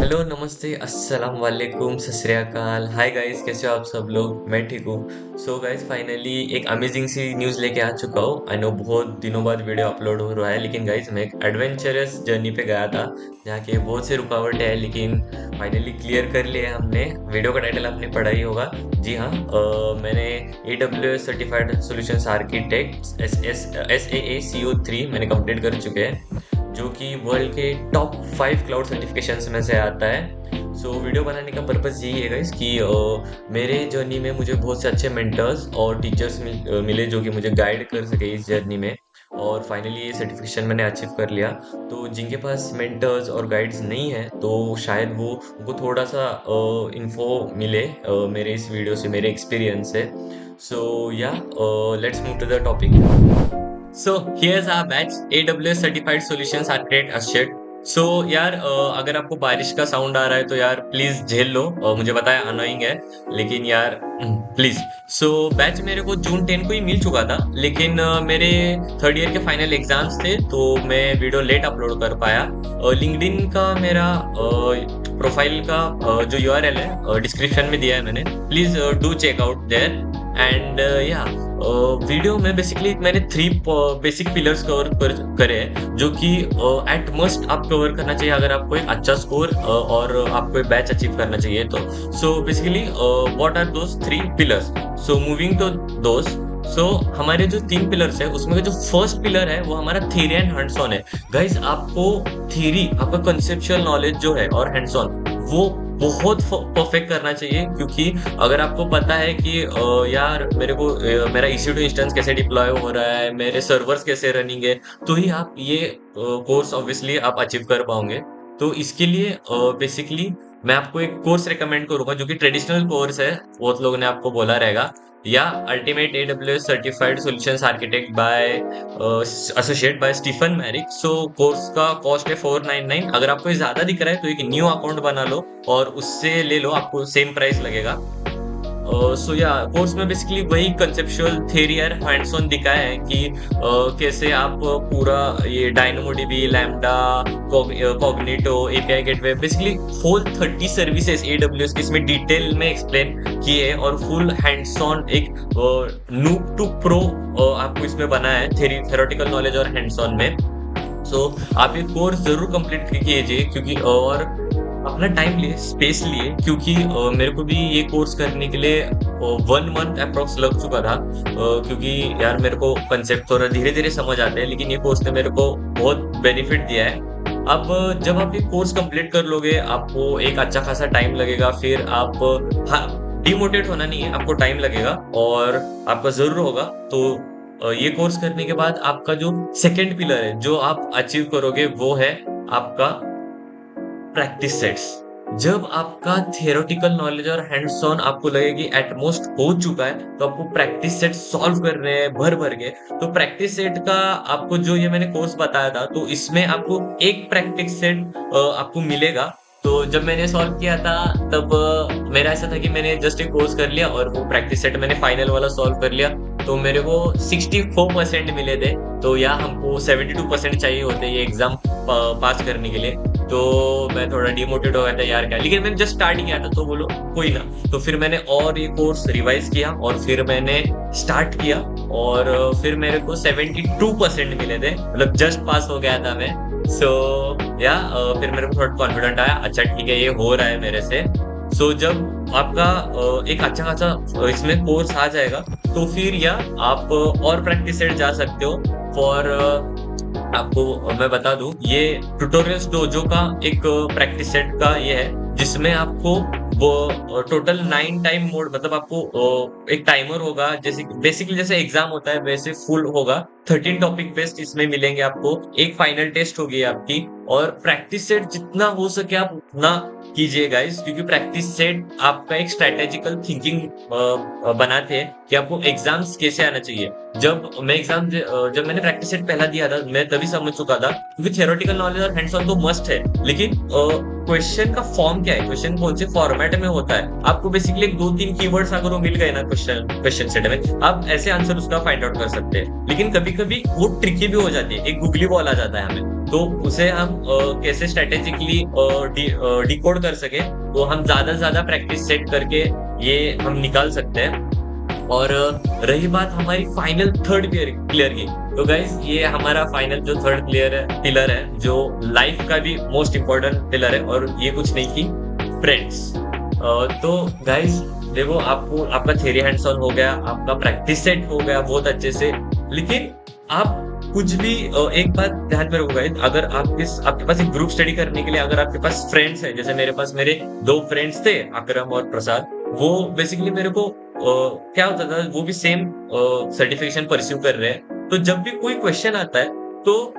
Hello, नमस्ते, अस्सलाम वालेकुम, सत श्री अकाल। हाय गाइस, कैसे हो आप सब लोग? मैं ठीक हूँ। सो गाइस, फाइनली एक अमेजिंग सी न्यूज़ लेके आ चुका हूँ। आई नो बहुत दिनों बाद वीडियो अपलोड हो रहा है, लेकिन गाइस मैं एक एडवेंचरस जर्नी पे गया था जहाँ के बहुत से रुकावटें हैं, लेकिन फाइनली क्लियर कर लिए हमने। वीडियो का टाइटल आपने पढ़ा ही होगा। जी हाँ, मैंने AWS certified solutions architect SaaCO3 मैंने कंप्लीट कर चुके हैं, जो कि वर्ल्ड के टॉप 5 क्लाउड सर्टिफिकेशंस में से आता है। सो वीडियो बनाने का पर्पस यही है गाइस कि मेरे जर्नी में मुझे बहुत से अच्छे मेंटर्स और टीचर्स मिले जो कि मुझे गाइड कर सके इस जर्नी में। और फाइनली ये सर्टिफिकेशन मैंने अचीव कर लिया। तो जिनके पास मेंटर्स और गाइड्स नहीं है तो शायद वो उनको थोड़ा सा इन्फो मिले मेरे इस वीडियो से, मेरे एक्सपीरियंस से। सो या let's move to the topic. So here's our batch AWS certified solutions architect Arshad. So यार, अगर आपको बारिश का साउंड आ रहा है तो यार प्लीज झेल लो। मुझे पता है अनोइंग है, लेकिन यार प्लीज। सो बैच मेरे को जून 10 को ही मिल चुका था, लेकिन मेरे थर्ड ईयर के फाइनल एग्जाम्स थे तो मैं वीडियो लेट अपलोड कर पाया। लिंक्डइन का मेरा प्रोफाइल का जो URL है डिस्क्रिप्शन में दिया है मैंने, please do check out there. And या वीडियो में बेसिकली मैंने 3 बेसिक पिलर्स कवर करे हैं, जो कि एट मस्ट आप कवर करना चाहिए अगर आपको एक अच्छा स्कोर और आपको एक बैच अचीव करना चाहिए तो। So basically what are those 3 pillars? So moving to those. So हमारे जो 3 पिलर्स है उसमें जो फर्स्ट पिलर है वो हमारा थ्योरी एंड हैंड्स ऑन है। गाइस, आपको थ्योरी, आपका कंसेप्चुअल नॉलेज जो है और हैंड्स ऑन वो बहुत परफेक्ट करना चाहिए, क्योंकि अगर आपको पता है कि यार मेरे को मेरा EC2 इंस्टेंस कैसे डिप्लॉय हो रहा है, मेरे सर्वर्स कैसे रनिंग है, तो ही आप ये कोर्स ऑब्वियसली आप अचीव कर पाओगे। तो इसके लिए बेसिकली मैं आपको एक कोर्स रिकमेंड करूंगा जो कि ट्रेडिशनल कोर्स है, बहुत लोगों ने आपको बोला रहेगा, या ultimate AWS certified solutions architect by associate by Stephane Maarek. So course का कॉस्ट है 499। अगर आपको ये ज्यादा दिख रहा है तो एक न्यू अकाउंट बना लो और उससे ले लो, आपको सेम प्राइस लगेगा। सो या कोर्स में बेसिकली वही कंसेप्चुअल थ्योरी और हैंड्स ऑन दिखाया है कि कैसे आप पूरा ये DynamoDB, Lambda, Cognito, API gateway, basically whole 30 services AWS की इसमें डिटेल में एक्सप्लेन किए हैं, और फुल हैंड्स ऑन एक नूब टू प्रो आपको इसमें बनाया है, थ्योरेटिकल नॉलेज और हैंड्स ऑन में। सो आप ये कोर्स जरूर कंप्लीट कीजिए, क्योंकि और अपना टाइम लिए, स्पेस लिए, क्योंकि मेरे को भी ये कोर्स करने के लिए 1 मंथ अप्रोक्स लग चुका था, क्योंकि यार मेरे को कंसेप्ट थोड़ा धीरे धीरे समझ आते हैं, लेकिन ये कोर्स ने मेरे को बहुत बेनिफिट दिया है। अब जब आप ये कोर्स कंप्लीट कर लोगे आपको एक अच्छा खासा टाइम लगेगा, फिर आप, हाँ, डिमोटिवेट होना नहीं है, आपको टाइम लगेगा और आपका जरूर होगा। तो ये कोर्स करने के बाद आपका जो सेकंड पिलर है जो आप अचीव करोगे वो है आपका प्रैक्टिस सेट्स। जब आपका थियोरेटिकल नॉलेज और हैंड्स ऑन आपको लगे कि एटमोस्ट हो चुका है, तो आपको प्रैक्टिस सेट सॉल्व कर रहे हैं भर भर के। तो प्रैक्टिस सेट का आपको जो ये मैंने कोर्स बताया था, तो इसमें आपको एक प्रैक्टिस सेट आपको मिलेगा। तो जब मैंने सॉल्व किया था तब मेरा ऐसा था कि मैंने जस्ट एक कोर्स कर लिया और वो प्रैक्टिस सेट मैंने फाइनल वाला सॉल्व कर लिया, तो मेरे को 64% मिले थे। तो या हमको 72% चाहिए होते ये एग्जाम पास करने के लिए। तो मैं थोड़ा डिमोटिवेट हो गया था यार क्या, लेकिन मैंने जस्ट स्टार्ट किया था तो बोलो कोई ना। तो फिर मैंने और ये कोर्स रिवाइज किया और फिर मैंने स्टार्ट किया, और फिर मेरे को 72% मिले थे, मतलब जस्ट पास हो गया था मैं। सो या फिर मेरे को थोड़ा कॉन्फिडेंट आया, अच्छा ठीक है ये हो रहा है मेरे से। सो जब आपका एक अच्छा खासा इसमें कोर्स आ जाएगा तो फिर या आप और प्रैक्टिस सेट जा सकते हो। फॉर आपको मैं बता दूं, ये ट्यूटोरियल्स डोजो का एक प्रैक्टिस सेट का ये है, जिसमें आपको वो टोटल 9 टाइम मोड, मतलब आपको एक टाइमर होगा, जैसे बेसिकली जैसे एग्जाम होता है वैसे फुल होगा। 13 टॉपिक बेस्ड इसमें मिलेंगे आपको, एक फाइनल टेस्ट होगी आपकी, और प्रैक्टिस सेट जितना हो सके आप उतना कीजिए गाइस, क्योंकि प्रैक्टिस सेट आपका एक स्ट्रेटेजिकल थिंकिंग बनाते हैं कि आपको एग्जाम्स कैसे आना चाहिए। जब मैंने प्रैक्टिस सेट पहला दिया था मैं तभी समझ चुका था, क्योंकि थियोरेटिकल नॉलेज और हैंड्स ऑन तो मस्ट है, लेकिन क्वेश्चन का फॉर्म क्या है, क्वेश्चन कौन से फॉर्मेट में होता है, आपको बेसिकली 2-3 कीवर्ड्स अगर वो मिल गए ना क्वेश्चन सेट में, आप ऐसे आंसर उसका फाइंड आउट कर सकते हैं। लेकिन कभी कभी वो ट्रिकी भी हो जाती है, एक गूगली बॉल आ जाता है हमें, तो उसे हम कैसे स्ट्रेटेजिकली डिकोड कर सके, तो हम ज्यादा से ज्यादा प्रैक्टिस सेट करके ये हम निकाल सकते हैं। और रही बात हमारी फाइनल थर्ड क्लियर की, तो गाइज ये हमारा फाइनल जो थर्ड पिलर है, जो लाइफ का भी मोस्ट इम्पोर्टेंट पिलर है, और ये कुछ नहीं की फ्रेंड्स। तो गाइज देखो, आपको आपका थ्योरी हैंड्स ऑन हो गया, आपका प्रैक्टिस सेट हो गया बहुत अच्छे से, लेकिन आप कुछ भी एक बात ध्यान में रखो गाइज, अगर आपके पास एक ग्रुप स्टडी करने के लिए अगर आपके पास फ्रेंड्स है, जैसे मेरे पास मेरे दो फ्रेंड्स थे, अकरम और प्रसाद, वो बेसिकली मेरे को क्या होता था, वो भी सेम सर्टिफिकेशन परस्यू कर रहे हैं, तो जब भी कोई क्वेश्चन आता है तो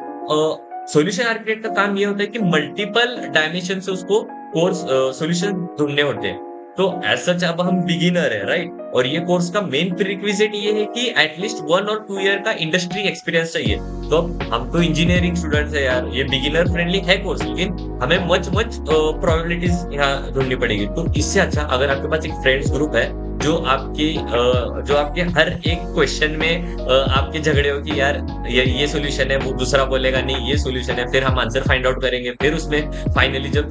सॉल्यूशन आर्किटेक्ट का काम ये होता है कि मल्टीपल डायमेंशन से उसको कोर्स सॉल्यूशन ढूंढने होते हैं। तो एज सच अब हम बिगिनर है, राइट, और ये कोर्स का मेन प्रीरिक्विजिट ये है कि एटलीस्ट 1 और 2 ईयर का इंडस्ट्री एक्सपीरियंस चाहिए। तो अब हम तो इंजीनियरिंग स्टूडेंट्स है यार, ये बिगिनर फ्रेंडली है कोर्स, लेकिन हमें मच प्रोबेबिलिटीज यहाँ ढूंढनी पड़ेगी। तो इससे अच्छा अगर आपके पास एक फ्रेंड्स ग्रुप है जो आपके हर एक क्वेश्चन में आपके झगड़े हो कि यार ये सॉल्यूशन है, वो दूसरा बोलेगा नहीं ये सॉल्यूशन है, फिर हम आंसर फाइंड आउट करेंगे, फिर उसमें फाइनली जब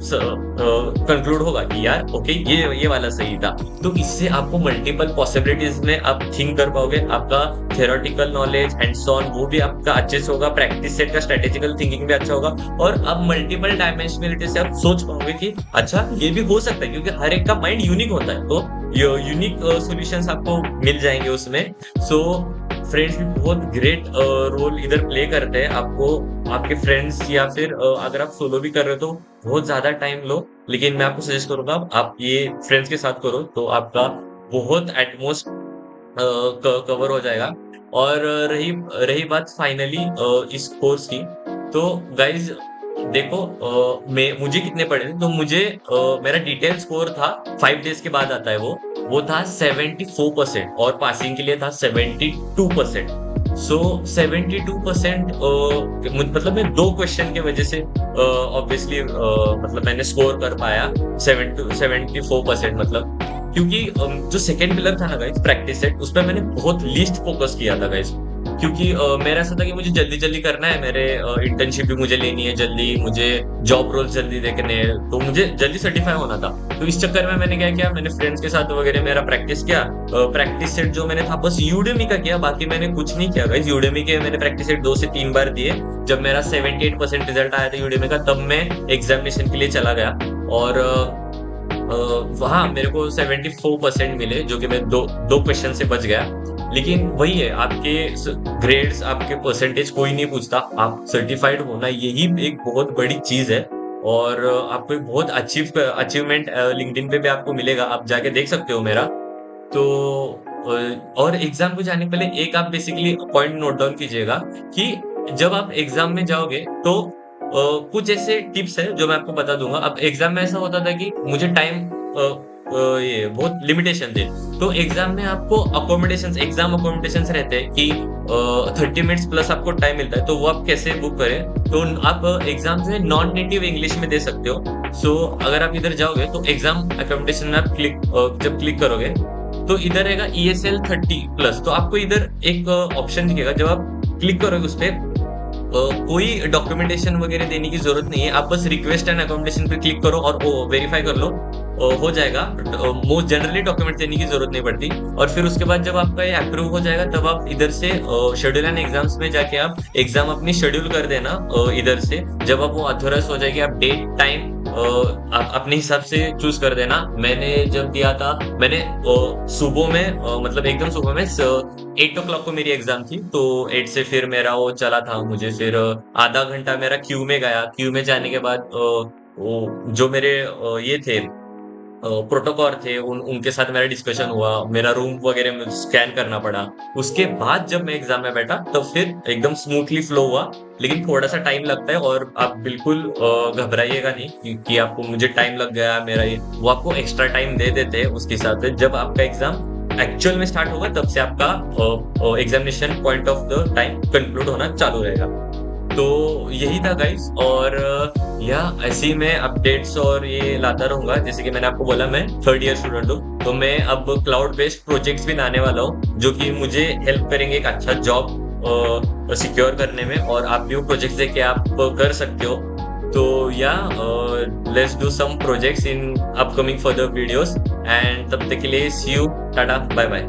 कंक्लूड होगा कि यार ओके ये वाला सही था, तो इससे आपको मल्टीपल पॉसिबिलिटीज में आप थिंक कर पाओगे। आपका थियोरेटिकल नॉलेज हैंड्स ऑन वो भी आपका अच्छे से होगा, प्रैक्टिस सेट का स्ट्रेटेजिकल थिंकिंग भी अच्छा होगा, और अब मल्टीपल डायमेंशनलिटी से आप सोच पाओगे कि अच्छा ये भी हो सकता है, क्योंकि हर एक का माइंड यूनिक होता है, तो यूनिक सॉल्यूशंस आपको मिल जाएंगे उसमें। सो फ्रेंड्स भी बहुत ग्रेट रोल इधर प्ले करते हैं। आपको आपके फ्रेंड्स या फिर अगर आप सोलो भी कर रहे हो तो बहुत ज्यादा टाइम लो, लेकिन मैं आपको सजेस्ट करूंगा आप ये फ्रेंड्स के साथ करो, तो आपका बहुत एटमोस्ट कवर हो जाएगा। और रही रही बात फाइनली इस कोर्स की, तो गाइज देखो मुझे कितने पढ़े थे, तो मुझे मेरा डिटेल स्कोर था 5 डेज के बाद आता है, वो था 74%, और पासिंग के लिए था 72%। सो 72% मतलब मैं 2 क्वेश्चन की वजह से ऑब्वियसली मतलब मैंने स्कोर कर पाया 74%, मतलब क्योंकि जो सेकेंड पिलर था ना गाइस, प्रैक्टिस सेट, उस पर मैंने बहुत लीस्ट फोकस किया था गाइस, क्योंकि मेरा ऐसा था कि मुझे जल्दी जल्दी करना है, मेरे इंटर्नशिप भी मुझे लेनी है जल्दी, मुझे जॉब रोल जल्दी देखने हैं, तो मुझे जल्दी सर्टिफाई होना था। तो इस चक्कर में मैंने क्या किया, मैंने फ्रेंड्स के साथ वगैरह मेरा प्रैक्टिस किया। प्रैक्टिस सेट जो मैंने था बस यूडेमी का किया, बाकी मैंने कुछ नहीं किया गाइस। यूडेमी के मैंने प्रैक्टिस सेट 2 से 3 बार दिए। जब मेरा 78% रिजल्ट आया था यूडेमी का, तब मैं एग्जामिनेशन के लिए चला गया, और वहां मेरे को 74% मिले, जो कि मैं दो क्वेश्चन से बच गया। लेकिन वही है, आपके ग्रेड्स आपके परसेंटेज कोई नहीं पूछता, आप सर्टिफाइड होना यही एक बहुत बड़ी चीज है, और आपको एक बहुत अचीवमेंट लिंक्डइन पे भी आपको मिलेगा, आप जाके देख सकते हो मेरा। तो और एग्जाम को जाने के पहले एक आप बेसिकली पॉइंट नोट डाउन कीजिएगा कि जब आप एग्जाम में जाओगे तो कुछ ऐसे टिप्स है जो मैं आपको बता दूंगा। अब एग्जाम में ऐसा होता था कि मुझे टाइम ये बहुत लिमिटेशन थे, तो एग्जाम में आपको एग्जाम अकोमोडेशन रहते हैं कि 30 मिनट्स प्लस आपको टाइम मिलता है, तो वो आप कैसे बुक करें, तो आप एग्जाम जो है नॉन नेटिव इंग्लिश में दे सकते हो। सो अगर आप इधर जाओगे तो एग्जाम अकोमोडेशन में आप जब क्लिक करोगे तो इधर रहेगा ESL 30+, तो आपको इधर एक ऑप्शन दिखेगा, जब आप क्लिक करोगे उस पर कोई डॉक्यूमेंटेशन वगैरह देने की जरूरत नहीं है, आप बस रिक्वेस्ट एंड अकोमोडेशन पे क्लिक करो और वेरीफाई कर लो, हो जाएगा। मोस्ट जनरली डॉक्यूमेंट देने की जरूरत नहीं पड़ती, और फिर उसके बाद जब आपका ये अप्रूव हो जाएगा तब आप इधर से शेड्यूल एंड एग्जाम्स में जाके आप एग्जाम अपनी शेड्यूल कर देना। इधर से जब आप वो ऑथोराइज हो जाएगी, आप डेट टाइम आप अपने हिसाब से चूज कर देना। मैंने जब दिया था, मैंने सुबह में मतलब एकदम सुबह में 8 o'clock को मेरी एग्जाम थी, तो 8 से फिर मेरा वो चला था, मुझे फिर आधा घंटा मेरा क्यू में गया। क्यू में जाने के बाद वो जो मेरे ये थे प्रोटोकॉल थे, उनके साथ मेरा डिस्कशन हुआ, मेरा रूम वगैरह स्कैन करना पड़ा। उसके बाद जब मैं एग्जाम में बैठा तब फिर एकदम स्मूथली फ्लो हुआ, लेकिन थोड़ा सा टाइम लगता है, और आप बिल्कुल घबराइएगा नहीं कि आपको मुझे टाइम लग गया मेरा, ये वो आपको एक्स्ट्रा टाइम दे देते हैं उसके हिसाब से। जब आपका एग्जाम एक्चुअल में स्टार्ट होगा तब से आपका examination point of the time conclude होना चालू रहेगा। तो यही था गाइस, और या ऐसे ही मैं अपडेट्स और ये लाता रहूंगा। जैसे कि मैंने आपको बोला मैं 3rd ईयर स्टूडेंट हूँ, तो मैं अब क्लाउड बेस्ड प्रोजेक्ट्स भी लाने वाला हूँ जो कि मुझे हेल्प करेंगे एक अच्छा जॉब सिक्योर करने में, और आप न्यू प्रोजेक्ट्स देके आप कर सकते हो। तो या let's do some projects in upcoming further videos, and तब तक के लिए see you, tata, bye bye.